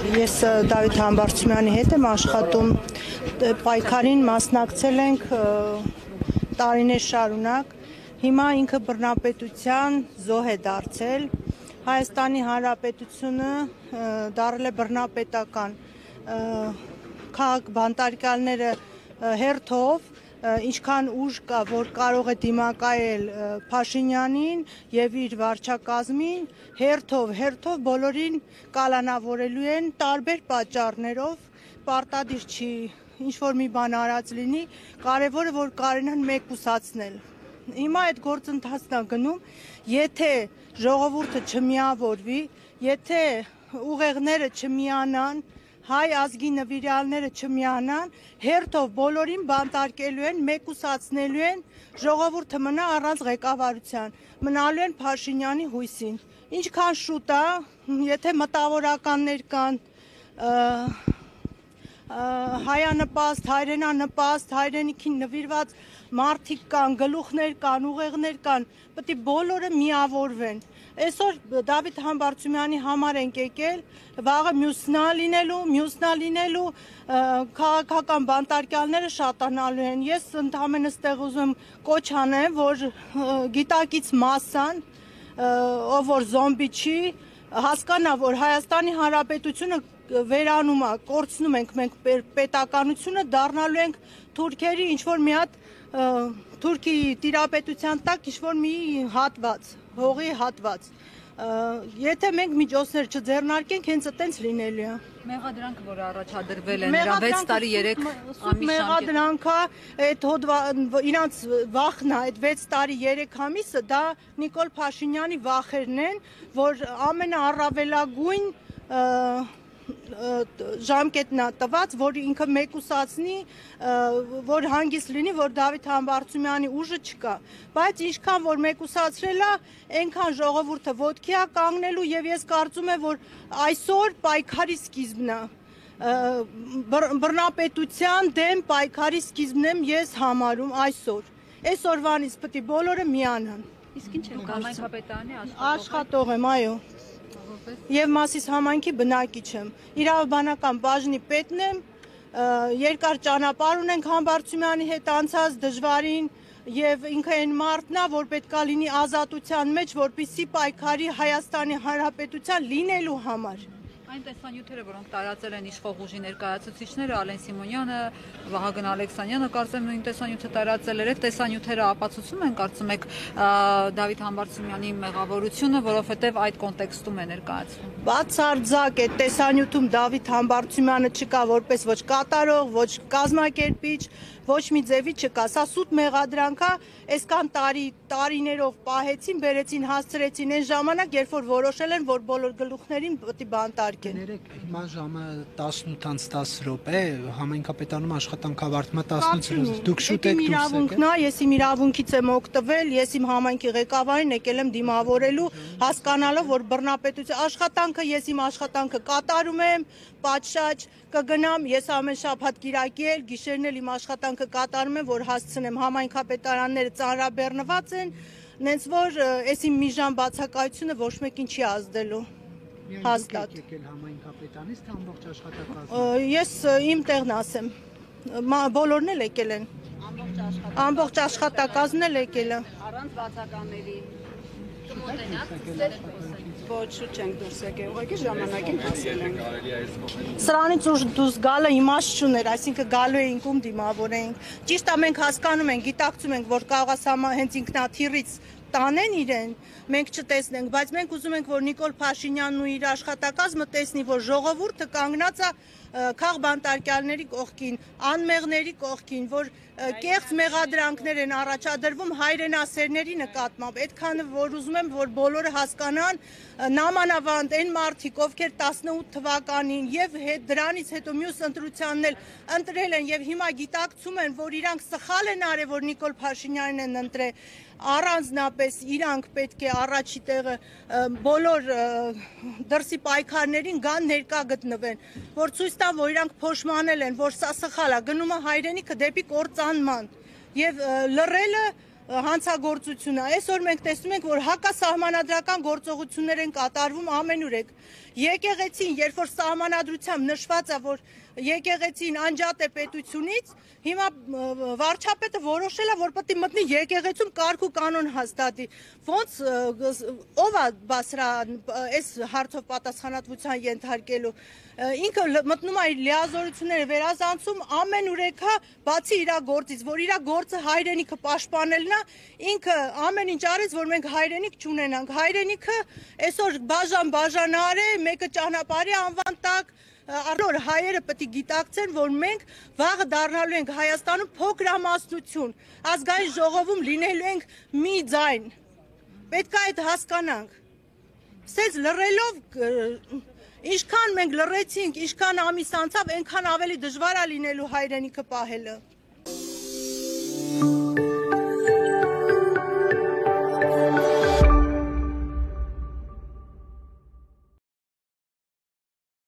Ես Դավիթ Համբարձումյանի հետ եմ աշխատում, պայքարին մասնակցել ենք տարիներ շարունակ, հիմա ինքը բռնապետության զոհ է դարձել, Հայաստանի Հանրապետությունը դարձել է բռնապետական, քաղաք բանտարկյալները հերթով, ինչքան ուժ կա, որ կարող է դիմակայել Փաշինյանին եւ իր վարչակազմին, հերթով բոլորին կալանավորելու են տարբեր պատճառներով, պարտադիր չի ինչ-որ մի բան արած լինի, կարևորը որ կարողանան մեկուսացնել։ Հիմա այդ գործընթացն է գնում, եթե ժողովուրդը չմիավորվի, եթե ուղեղները չմիանան, հայ ազգի նվիրյալները չմիանան, հերթով բոլորին բանտարկելու են, մեկուսացնելու են, ժողովուրդը մնա առանց ղեկավարության, մնալու են Փաշինյանի հույսին։ Ինչքան շուտ է, եթե մտավորականներ կան, հայանպաստ, հայրենանպաստ, հայրենիքին նվիրված մարդիկ կան, գլուխներ կան, ուղեղներ կան, պետք է բոլորը միավորվեն։ Այսօր Դավիթ Համբարձումյանի համար ենք եկել, վաղը մյուսնա լինելու, քաղաքական բանտարկյալները շատանալու են։ Ես ընդհանրապես ստեղ ուզում կոչ անեմ, որ գիտակից մասան, ով որ զոմբի չի, հասկանա, որ Հայաստանի Հանրապետությունը վերանում է, կորցնում ենք մենք պետականությունը, դառնալու ենք թուրքերի ինչ-որ մի հատ Թուրքիի տիրապետության տակ ինչ-որ մի հատված, հողի հատված։ Եթե մենք միջոցներ չձեռնարկենք, հենց այդպես լինելու է։ Մեղադրանքը, որ առաջադրվել է նրա 6 տարի 3 ամիս մեղադրանքը, այդ իրանց վախն է, այդ 6 տարի 3 ամիսը, դա Նիկոլ Փաշինյանի վախերն են, որ ամենաառավելագույն ժամկետն է տված, որ ինքը մեկուսացնի, որ հանգիստ լինի, որ Դավիթ Համբարձումյանի ուժը չկա, բայց ինչքան որ մեկուսացրել է, այնքան ժողովուրդը ոտքի է կանգնելու եւ ես կարծում եմ, որ այսօր պայքարի սկիզբն է, բռնապետության դեմ պայքարի սկիզբն եմ ես համարում այսօրվանից պետք է բոլորը միանան։ Իսկ ինչ է համայնքապետարանի աշխատող եմ, այո։ Եվ Մասիս համայնքի բնակիչ եմ, իրավաբանական բաժնի պետն եմ, երկար ճանապարհ ունենք Համբարձումյանի հետ անցած դժվարին եւ ինքը այն մարդն է, որ պետքա լինի ազատության մեջ, որպեսզի պայքարի Հայաստանի Հանրապետության լինելու համար։ Այն տեսանյութերը, որոնք տարածել են իշխող ուժի ներկայացուցիչները, Ալեն Սիմոնյանը, Վահագն Ալեքսանյանը, կարծեմ նույն տեսանյութը տարածել էր, այդ տեսանյութերը ապացուցում են, կարծում եք Դավիթ Համբարձումյանի մեղավորությունը, որովհետև այդ կոնտեքստում է ներկայացվում։ Բացարձակ այդ տեսանյութում Դավիթ Համբարձումյանը չկա որպես ոչ կատարող, ոչ կազմակերպիչ, ոչ մի ձևի չկա, սա սուտ մեղադրանք է, այսքան տարիներով պահեցին, բերեցին, հասցրեցին այն ժամանակ, երբ որ որոշել են, որ բոլոր գլուխներին պետք է բանտարկեն։ Հիմա ժամը 18:10, համայնքապետարանում աշխատանքավարտումը 18:00, դուք շուտ եք դուրս եկել։ Ես իմ իրավունքից եմ օգտվել, ես իմ համայնքի ղեկավարին եկել եմ դիմավորելու, հասկանալով, որ բռնապետության աշխատանքը, ես իմ աշխատանքը կատարում եմ, պատշաճ կգնամ, ես ամեն շաբաթ կիրակի էլ, գիշերն էլ իմ աշխատանքը կատարում եմ, որ հասցնեմ համայնքապետարանները ծանրաբեռնված են, նենց որ այս իմ մի ժամ բացակայությունը ոչ մեկին չի ազդելու։ Հաստատ։ Եկել համայնքապետանից, թե ամբողջ աշխատակազմը։ Ես իմ տեղն ասեմ, բոլորն էլ եկել են։ Ամբողջ աշխատակազմն էլ եկել է։ Առանց բացականների։ Ոչ, շուտ չենք դուրս եկել, ուղղակի ժամանակին հասել ենք։ Սրանից դուրս գալը իմաստ չուներ, այսինքն գալու էինք ում դիմավորեինք։ Ճիշտ է, մենք հասկանում ենք, գիտակցում ենք, որ կարող է հենց ինքնաթիռից տանեն իրեն, մենք չտեսնենք, բայց մենք ուզում ենք, որ Նիկոլ Փաշինյանն ու իր աշխատակազմը տեսնի, որ ժողովուրդը կանգնած է քաղբանտարկյալների կողքին, անմեղների կողքին, որ կեղծ մեղադրանքներ են առաջադրվում հայրենասերների նկատմամբ, այդքանը որ ուզում եմ, որ բոլորը հասկանան, նամանավանդ այն մարդիկ, ովքեր 18 թվականին եւ դրանից հետո մյուս ընտրությանն էլ ընտրել են եւ հիմա գիտակցում են, որ իրանք սխալ են արել, որ Նիկոլ Փաշինյանն են ընտրել, առանձնապես իրանք պետք է առաջի տեղը բոլոր դրսի պայքարներին գան ներկա գտնվեն, որ ցույց տան, որ իրանք փոշմանել են, որ սա սխալ է, գնում է հայրենիքը դեպի կործանման եւ լռելը հանցագործությունը։ Այսօր մենք տեսնում ենք, որ հակասահմանադրական գործողություններ են կատարվում ամենուրեք։ Եկեղեցին, երբ որ սահմանադրությամբ նշված է, որ եկեղեցին անջատ է պետությունից, հիմա վարչապետը որոշել է, որ պետք է մտնի եկեղեցում կարգ ու կանոն հաստատի։ Ոնց ով է բա սրա այս հարցով պատասխանատվության ենթարկելու։ Ինքը մտնում է իր լիազորությունները վերազանցում ամենուրեքա, բացի իր գործից, որ իր գործը հայրենիքը պաշտպանելն է, ինքը ամեն ինչ արեց, որ մենք հայրենիք չունենանք։ Հայրենիքը այսօր բաժան-բաժանար է, մեկը ճանապարհի անվան տակ, Արդյոք հայերը պետք է գիտակցեն, որ մենք վաղը դառնալու ենք Հայաստանում փոքրամասնություն, ազգային ժողովում լինելու ենք մի ձայն։ Պետք է այդ հասկանանք։ Սենց լռելով, ինչքան մենք լռեցինք, ինչքան ամիս անցավ, այնքան ավելի դժվար է լինելու հայրենիքը պահելը։